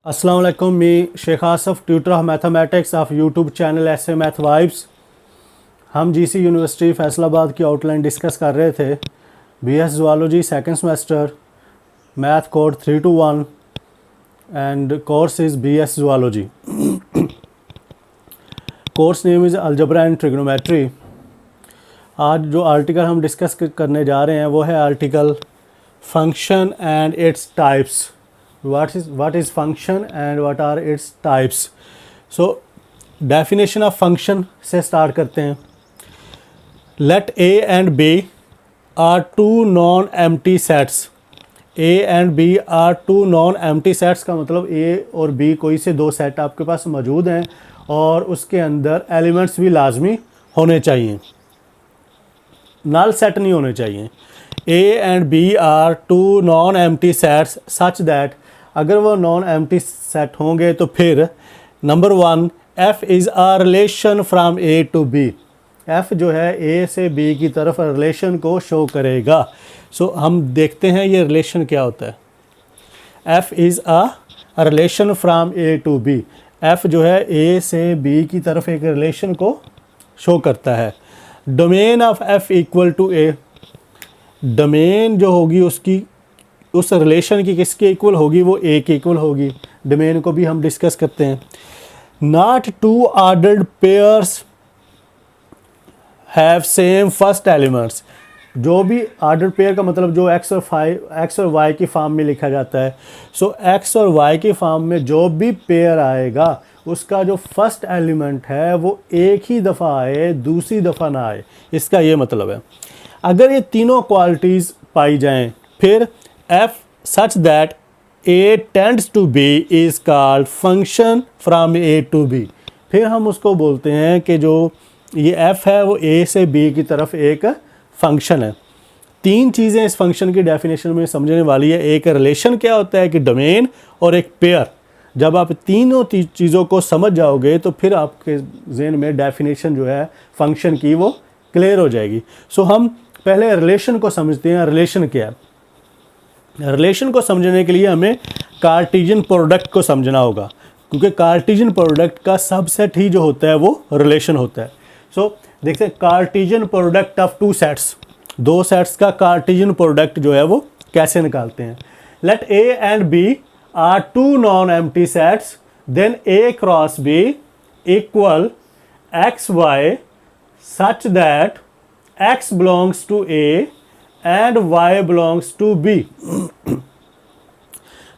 अस्सलाम वालेकुम। मी Sheikh Asif, tutor of mathematics of YouTube channel ऐसे मैथ वाइब्स। हम जीसी यूनिवर्सिटी फैसलाबाद की आउटलाइन डिस्कस कर रहे थे। BS zoology second semester, math code 321 and course is BS zoology. Course name is algebra and trigonometry. आज जो आर्टिकल हम डिस्कस करने जा रहे हैं वो है article function and its types. what is function and what are its types. So definition of function से start करते हैं। Let A and B are two non-empty sets. A and B are two non-empty sets का मतलब A और B कोई से दो set आपके पास मौजूद हैं और उसके अंदर एलिमेंट्स भी लाजमी होने चाहिए, नल सेट नहीं होने चाहिए। A and B are two non-empty sets such that अगर वो नॉन एम्प्टी सेट होंगे तो फिर number one, f is a relation from a to b. F जो है ए से बी की तरफ रिलेशन को शो करेगा। सो हम देखते हैं ये रिलेशन क्या होता है। F is a relation from a to b. F जो है ए से बी की तरफ एक रिलेशन को शो करता है। Domain of f equal to a. Domain जो होगी उसकी उस रिलेशन की किसके इक्वल होगी, वो ए के इक्वल होगी। डोमेन को भी हम डिस्कस करते हैं। Not two ordered pairs have same first elements. जो भी ऑर्डर्ड पेयर का मतलब जो एक्स और वाई की फॉर्म में लिखा जाता है। सो एक्स और वाई की फॉर्म में जो भी पेयर आएगा उसका जो फर्स्ट एलिमेंट है वो एक ही दफ़ा आए, दूसरी दफ़ा ना आए, इसका ये मतलब है। अगर ये तीनों क्वालिटीज़ पाई जाएं फिर f such that a tends to b is called function from a to b। फिर हम उसको बोलते हैं कि जो ये f है वो a से b की तरफ एक फंक्शन है। तीन चीज़ें इस फंक्शन की डेफिनेशन में समझने वाली है। एक रिलेशन क्या होता है कि डोमेन, और एक पेयर। जब आप तीनों चीज़ों को समझ जाओगे तो फिर आपके जहन में डेफिनेशन जो है फंक्शन की वो क्लियर हो जाएगी। सो हम पहले रिलेशन को समझते हैं। रिलेशन क्या है? रिलेशन को समझने के लिए हमें कार्टेशियन प्रोडक्ट को समझना होगा, क्योंकि कार्टेशियन प्रोडक्ट का सबसेट ही जो होता है वो रिलेशन होता है। सो देखते हैं Cartesian product of two sets. दो सेट्स का कार्टेशियन प्रोडक्ट जो है वो कैसे निकालते हैं। Let a and b are two non empty sets, then a cross b equal x y such that x belongs to a and y belongs to b।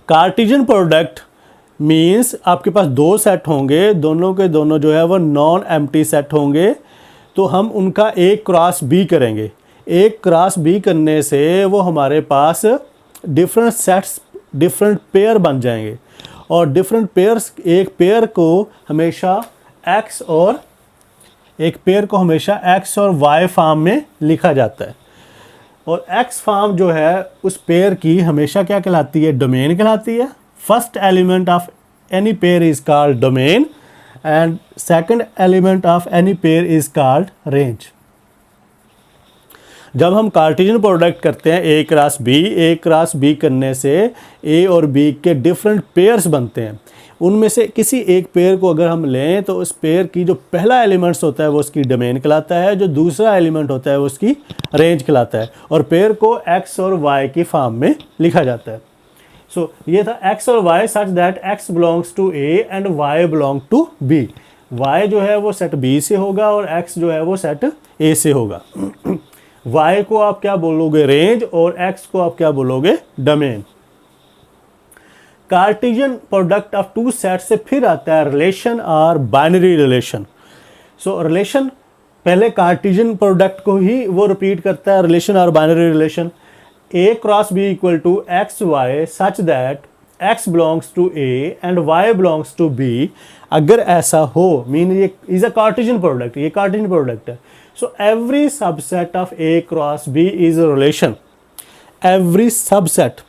Cartesian product means आपके पास दो set होंगे, दोनों के दोनों जो है वो नॉन एम्प्टी सेट होंगे, तो हम उनका एक क्रॉस बी करेंगे। एक क्रॉस बी करने से वो हमारे पास डिफरेंट सेट्स, डिफरेंट पेयर बन जाएंगे। और डिफरेंट पेयर्स, एक पेयर को हमेशा x और y फॉर्म में लिखा जाता है। और एक्स फॉर्म जो है उस पेयर की हमेशा क्या कहलाती है? डोमेन कहलाती है। First element of any pair is called domain and second element of any pair is called range. जब हम कार्टेशियन प्रोडक्ट करते हैं ए क्रॉस बी करने से ए और बी के डिफरेंट पेयर्स बनते हैं। उनमें से किसी एक पेयर को अगर हम लें तो उस पेयर की जो पहला एलिमेंट्स होता है वो उसकी डोमेन कहलाता है, जो दूसरा एलिमेंट होता है वो उसकी रेंज कहलाता है। और पेयर को एक्स और वाई की फॉर्म में लिखा जाता है। सो ये था एक्स और y such that x belongs to a and y belong to b. Y जो है वो सेट बी से होगा और एक्स जो है वो सेट ए से होगा। वाई को आप क्या बोलोगे? रेंज। और एक्स को आप क्या बोलोगे? Domain. Cartesian product of two set से फिर आता है रिलेशन और बाइनरी रिलेशन। सो रिलेशन पहले कार्टेशियन प्रोडक्ट को ही वो रिपीट करता है, रिलेशन और binary relation. A cross b equal to x y such that x belongs to a and y belongs to b. अगर ऐसा हो मीन ये इज अ कार्टेशियन प्रोडक्ट, ये कार्टेशियन प्रोडक्ट है। So every subset of a cross b is a relation. Every subset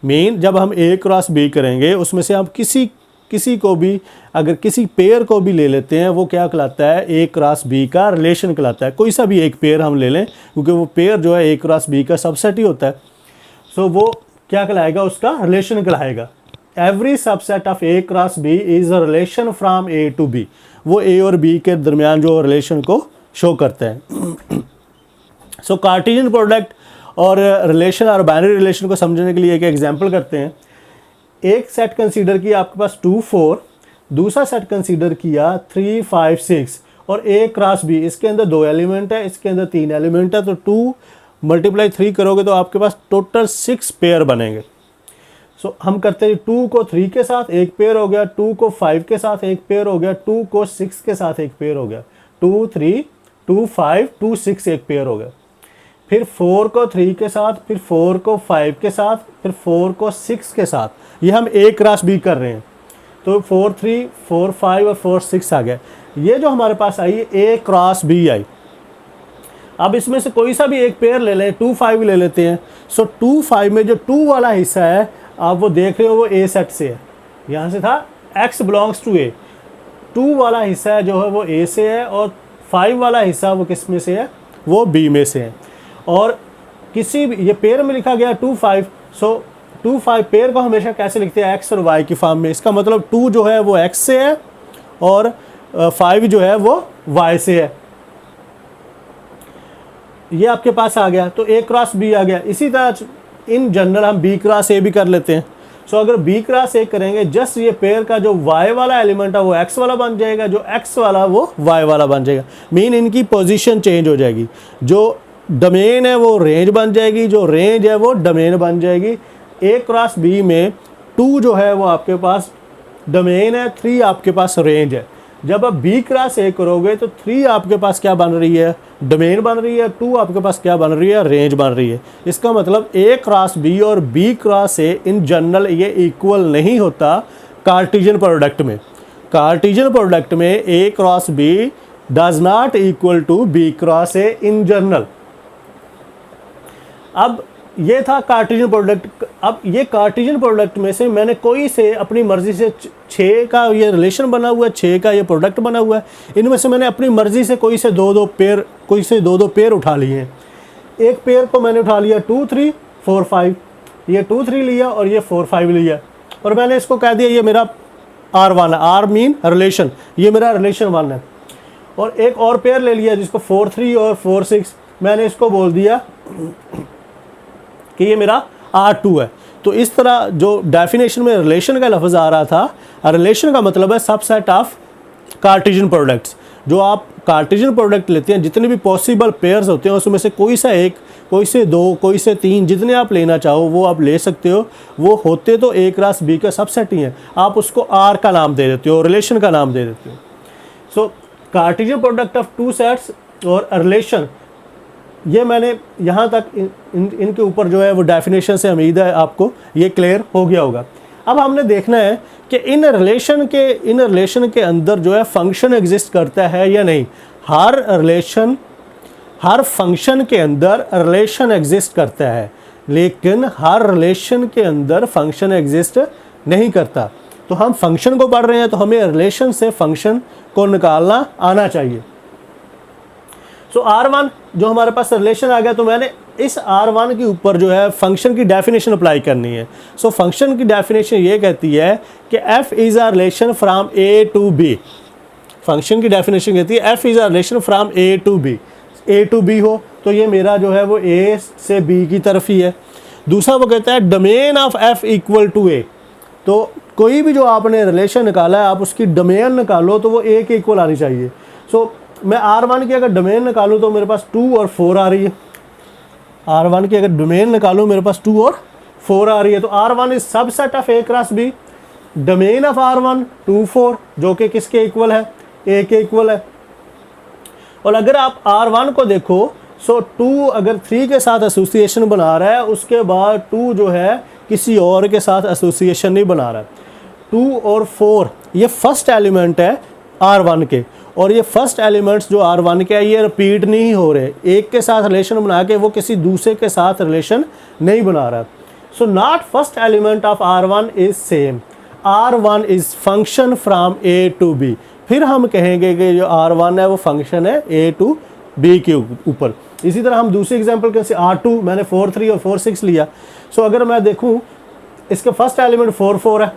mean जब हम ए cross B करेंगे उसमें से हम किसी को भी, अगर किसी पेयर को भी ले लेते हैं, वो क्या कहलाता है? ए क्रॉस बी का रिलेशन कहलाता है। कोई सा भी एक पेयर हम ले लें, क्योंकि वो पेयर जो है ए क्रॉस बी का सबसेट ही होता है। सो वो क्या कहलाएगा? उसका रिलेशन कहलाएगा। Every subset of a cross b is a relation from a to b, वो ए और बी के दरमियान जो रिलेशन को शो करते हैं। सो कार्टेशियन प्रोडक्ट और रिलेशन और बाइनरी रिलेशन को समझने के लिए एक एग्जांपल करते हैं। एक सेट कंसीडर किया आपके पास 2 4, दूसरा सेट कंसीडर किया 3 5 6 और ए क्रॉस बी, इसके अंदर 2 एलिमेंट है, इसके अंदर 3 एलिमेंट है, तो 2 × 3 करोगे तो आपके पास टोटल 6 पेयर बनेंगे। सो हम करते हैं 2 को 3 के साथ एक पेयर हो गया, 2 को 5 के साथ एक पेयर हो गया, 2 को 6 के साथ एक पेयर हो गया, 2 3 2 5 2 6 एक पेयर हो गया। फिर 4 को 3 के साथ, फिर 4 को 5 के साथ, फिर 4 को 6 के साथ, ये हम ए क्रॉस बी कर रहे हैं। तो 4 3 4 5 और 4 6 आ गया। ये जो हमारे पास आई ए क्रॉस बी आई। अब इसमें से कोई सा भी एक पेयर ले लें, 2 5 ले लेते हैं। सो 2 5 में जो 2 वाला हिस्सा है आप वो देख रहे हो वो ए सेट से है, यहाँ से था x बिलोंग्स टू ए। 2 वाला हिस्सा है जो है वो ए से है और 5 वाला हिस्सा वो किस में से है, वो बी में से है। और किसी भी ये पेयर में लिखा गया 2 5, सो 2 5 पेयर को हमेशा कैसे लिखते हैं, x और y की फॉर्म में। इसका मतलब 2 जो है वो x से है और 5 जो है वो y से है। ये आपके पास आ गया, तो a क्रॉस b आ गया। इसी तरह इन जनरल हम b क्रॉस a भी कर लेते हैं। सो अगर b क्रॉस a करेंगे, जस्ट ये पेयर का जो y वाला एलिमेंट है वो x वाला बन जाएगा, जो x वाला वो y वाला बन जाएगा। मीन इनकी पोजीशन चेंज हो जाएगी, जो डोमेन है वो रेंज बन जाएगी, जो रेंज है वो डोमेन बन जाएगी। a क्रॉस b में 2 जो है वो आपके पास डोमेन है, 3 आपके पास रेंज है। जब आप b क्रॉस a करोगे तो 3 आपके पास क्या बन रही है, डोमेन बन रही है, 2 आपके पास क्या बन रही है, रेंज बन रही है। इसका मतलब a क्रॉस b और b cross a in general ये इक्वल नहीं होता कार्टेशियन प्रोडक्ट में। कार्टेशियन प्रोडक्ट में a cross b does not equal to b cross a in general. अब ये था कार्टेशियन प्रोडक्ट। अब ये कार्टेशियन प्रोडक्ट में से मैंने कोई से अपनी मर्जी से 6 का ये रिलेशन बना हुआ है, 6 का ये प्रोडक्ट बना हुआ है, इनमें से मैंने अपनी मर्जी से कोई से दो दो पेयर उठा लिए हैं। एक पेयर को मैंने उठा लिया 2 3 4 5, ये 2 3 लिया और ये 4 5 लिया और मैंने इसको कह दिया ये मेरा R1 है। R मीन रिलेशन, ये मेरा रिलेशन 1 है। और एक और पेयर ले लिया जिसको 4 3 और 4 6, मैंने इसको बोल दिया कि ये मेरा R2 है। तो इस तरह जो डेफिनेशन में रिलेशन का लफ्ज़ आ रहा था, रिलेशन का मतलब है सबसेट ऑफ कार्टेशियन प्रोडक्ट्स। जो आप कार्टेशियन प्रोडक्ट लेते हैं, जितने भी पॉसिबल पेयर्स होते हैं उसमें से कोई सा एक, कोई से 2, कोई से 3, जितने आप लेना चाहो वो आप ले सकते हो। वो होते तो a क्रॉस b का सबसेट ही है, आप उसको R का नाम दे देते हो, रिलेशन का नाम दे देते हो। सो कार्टेशियन प्रोडक्ट ऑफ 2 सेट्स और रिलेशन, ये मैंने यहाँ तक इनके ऊपर जो है वो डेफिनेशन से उम्मीद है आपको ये क्लियर हो गया होगा। अब हमने देखना है कि इन रिलेशन के अंदर जो है फंक्शन एग्जिस्ट करता है या नहीं। हर फंक्शन के अंदर रिलेशन एग्जिस्ट करता है, लेकिन हर रिलेशन के अंदर फंक्शन एग्जिस्ट नहीं करता। तो हम फंक्शन को पढ़ रहे हैं तो हमें रिलेशन से फंक्शन को निकालना आना चाहिए। सो R1 जो हमारे पास रिलेशन आ गया, तो मैंने इस R1 के ऊपर जो है फंक्शन की डेफिनेशन अप्लाई करनी है। सो फंक्शन की डेफिनेशन ये कहती है कि f is a relation from a to b। Function की डेफिनेशन कहती है f is a relation from a to b। a to b हो तो ये मेरा जो है वो a से b की तरफ ही है। दूसरा वो कहता है domain of f equal to a। तो कोई भी जो आपने रिलेशन निकाला है आप उसकी डोमेन निकालो तो वो a के इक्वल आनी चाहिए। सो मैं R1 की अगर डोमेन निकालूँ तो मेरे पास 2 और 4 आ रही है। R1 की अगर डोमेन निकालूँ मेरे पास 2 और 4 आ रही है। तो R1 is subset of a cross b। Domain of R1 2 4 जो कि किसके इक्वल है, a के इक्वल है। और अगर आप R1 को देखो, सो 2 अगर 3 के साथ एसोसिएशन बना रहा है, उसके बाद 2 जो है किसी और के साथ एसोसिएशन नहीं बना रहा है। 2 और 4 ये फर्स्ट एलिमेंट है R1 के, और ये फर्स्ट एलिमेंट्स जो R1 के है ये रिपीट नहीं हो रहे। एक के साथ रिलेशन बना के वो किसी दूसरे के साथ रिलेशन नहीं बना रहा। So not first element of R1 is same. R1 is function from A to B। फिर हम कहेंगे कि जो R1 है वो फंक्शन है A टू B के ऊपर। इसी तरह हम दूसरी एग्जांपल कैसे, R2 मैंने 4 3 और 4 6 लिया। सो अगर मैं देखूँ इसके फर्स्ट एलिमेंट 4 4 है,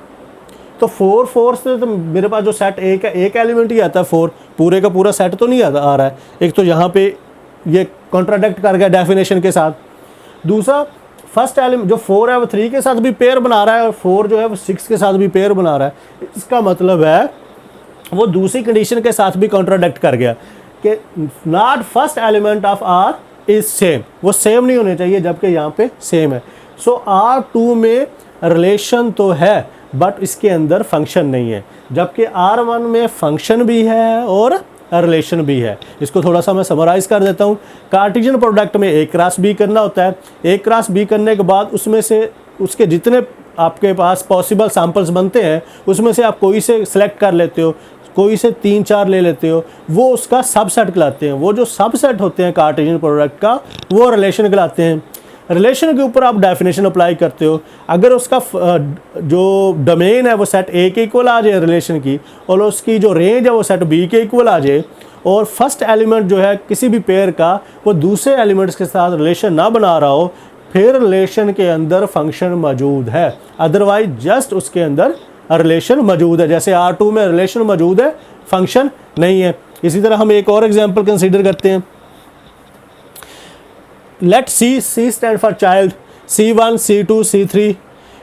तो 4 से तो मेरे पास जो सेट ए का एक एलिमेंट ही आता है 4, पूरे का पूरा सेट तो नहीं आ रहा है। एक तो यहाँ पे ये कॉन्ट्राडिक्ट कर गया डेफिनेशन के साथ। दूसरा फर्स्ट एलिमेंट जो 4 है वो 3 के साथ भी पेयर बना रहा है और 4 जो है वो 6 के साथ भी पेयर बना रहा है। इसका मतलब है वो दूसरी कंडीशन के साथ भी कॉन्ट्राडिक्ट कर गया कि not first element of r is same, वो सेम नहीं होने चाहिए, जबकि यहाँ पे सेम है। सो R2 में रिलेशन तो है बट इसके अंदर फंक्शन नहीं है, जबकि R1 में फंक्शन भी है और रिलेशन भी है। इसको थोड़ा सा मैं समराइज़ कर देता हूँ। कार्टेशियन प्रोडक्ट में A क्रॉस B करना होता है। A क्रॉस B करने के बाद उसमें से उसके जितने आपके पास पॉसिबल सैम्पल्स बनते हैं उसमें से आप कोई से सिलेक्ट कर लेते हो, कोई से 3-4 ले लेते हो, वो उसका सबसेट कहलाते हैं। वो जो सबसेट होते हैं कार्टेशियन प्रोडक्ट का वो रिलेशन कहलाते हैं। रिलेशन के ऊपर आप डेफिनेशन अप्लाई करते हो। अगर उसका जो डोमेन है वो सेट ए के इक्वल आ जाए रिलेशन की, और उसकी जो रेंज है वो सेट बी के इक्वल आ जाए, और फर्स्ट एलिमेंट जो है किसी भी पेयर का वो दूसरे एलिमेंट्स के साथ रिलेशन ना बना रहा हो, फिर रिलेशन के अंदर फंक्शन मौजूद है। अदरवाइज जस्ट उसके अंदर रिलेशन मौजूद है। जैसे R2 में रिलेशन मौजूद है, फंक्शन नहीं है। इसी तरह हम एक और एग्जांपल कंसीडर करते हैं। Let C stand for child, C1 C2 C3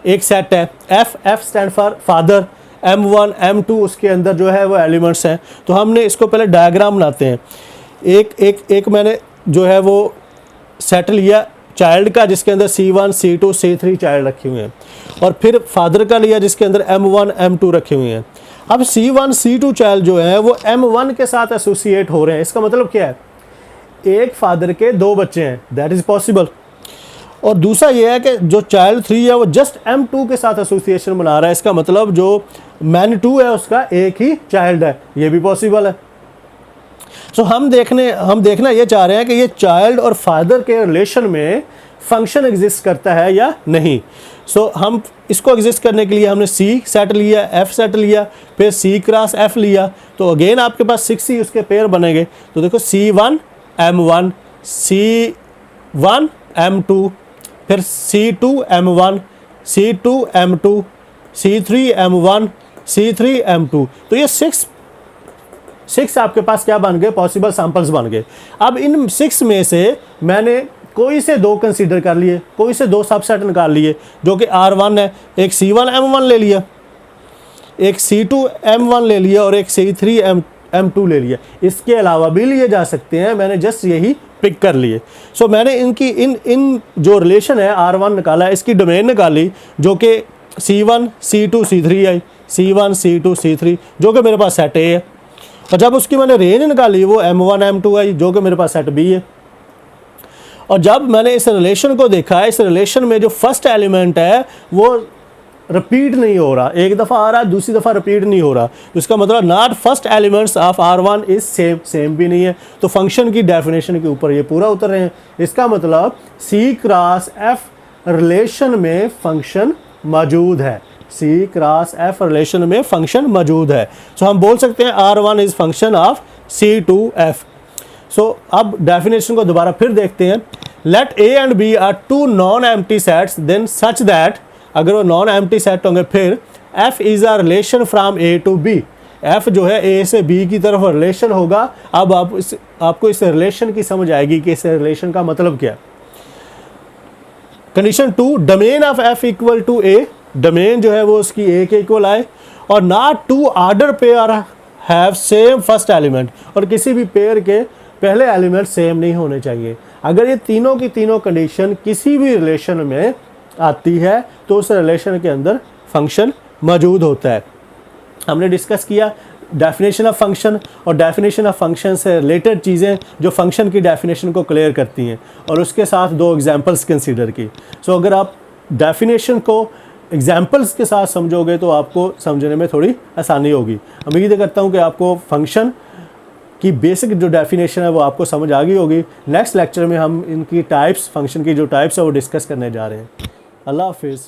एक सेट है। F stand for father, M1 M2 उसके अंदर जो है वो एलिमेंट्स हैं। तो हमने इसको पहले डायग्राम बनाते हैं। एक मैंने जो है वो सेट लिया चाइल्ड का जिसके अंदर C1 C2 C3 चाइल्ड रखे हुए हैं, और फिर फादर का लिया जिसके अंदर M1 M2 रखे हुए हैं। अब C1 C2 चाइल्ड जो है वो M1 के साथ एसोसिएट हो रहे हैं। इसका मतलब क्या है, एक फादर के 2 बच्चे हैं, दैट इज़ पॉसिबल। और दूसरा ये है कि जो चाइल्ड 3 है वो जस्ट M2 के साथ एसोसिएशन बना रहा है। इसका मतलब जो मैन 2 है उसका एक ही चाइल्ड है, ये भी पॉसिबल है। सो हम देखना ये चाह रहे हैं कि ये चाइल्ड और फादर के रिलेशन में फंक्शन एग्जिस्ट करता है या नहीं। सो हम इसको एग्जिस्ट करने के लिए हमने C सेट लिया, F सेट लिया, फिर C क्रॉस F लिया, तो अगेन आपके पास 6 ही उसके पेयर बनेंगे। तो देखो C1 M1, C1 M2, फिर C2 M1, C2 M2, C3 M1, C3 M2। तो ये 6 आपके पास क्या बन गए, पॉसिबल सैंपल्स बन गए। अब इन 6 में से मैंने कोई से 2 कंसीडर कर लिए, कोई से 2 सबसेट निकाल लिए जो कि R1 है। एक C1 M1 ले लिया, एक C2 M1 ले लिया, और एक C3 M2 ले लिया। इसके अलावा भी लिए जा सकते हैं, मैंने जस्ट यही पिक कर लिए। सो मैंने इनकी इन जो रिलेशन है R1 निकाला, इसकी डोमेन निकाली जो कि C1 C2 C3 आई, C1 C2 C3 जो कि मेरे पास सेट A है। और जब उसकी मैंने रेंज निकाली वो M1 M2 आई जो कि मेरे पास सेट B है। और जब मैंने इस रिलेशन को देखा, इस रिलेशन में जो फर्स्ट एलिमेंट है वो रिपीट नहीं हो रहा, एक दफ़ा आ रहा है दूसरी दफ़ा रिपीट नहीं हो रहा। तो इसका मतलब not first elements of R1 is same भी नहीं है। तो फंक्शन की डेफिनेशन के ऊपर ये पूरा उतर रहे हैं। इसका मतलब C क्रॉस F रिलेशन में फंक्शन मौजूद है, C क्रॉस F रिलेशन में फंक्शन मौजूद है। सो हम बोल सकते हैं R1 is function of C2F। सो अब डेफिनेशन को दोबारा फिर देखते हैं। Let A and B are 2 non empty sets then such that, अगर वो नॉन एम्प्टी सेट होंगे फिर F is a relation from A to B। F जो है A से B की तरफ रिलेशन होगा। अब आपको इस रिलेशन की समझ आएगी कि इस रिलेशन का मतलब क्या है। Condition 2, domain of F equal to A, domain जो है वो उसकी A के इक्वल आए, और not 2 order pair have same first element, और किसी भी पेयर के पहले एलिमेंट सेम नहीं होने चाहिए। अगर ये तीनों की तीनों कंडीशन किसी भी रिलेशन में आती है तो उस रिलेशन के अंदर फंक्शन मौजूद होता है। हमने डिस्कस किया डेफिनेशन ऑफ फंक्शन, और डेफिनेशन ऑफ फंक्शन से रिलेटेड चीज़ें जो फंक्शन की डेफिनेशन को क्लियर करती हैं, और उसके साथ 2 एग्जांपल्स कंसीडर की। सो अगर आप डेफिनेशन को एग्जांपल्स के साथ समझोगे तो आपको समझने में थोड़ी आसानी होगी। उम्मीद करता हूँ कि आपको फंक्शन की बेसिक जो डेफिनेशन है वो आपको समझ आ गई होगी। नेक्स्ट लेक्चर में हम इनकी टाइप्स, फंक्शन की जो टाइप्स है वो डिस्कस करने जा रहे हैं। अल्लाह हाफिज़।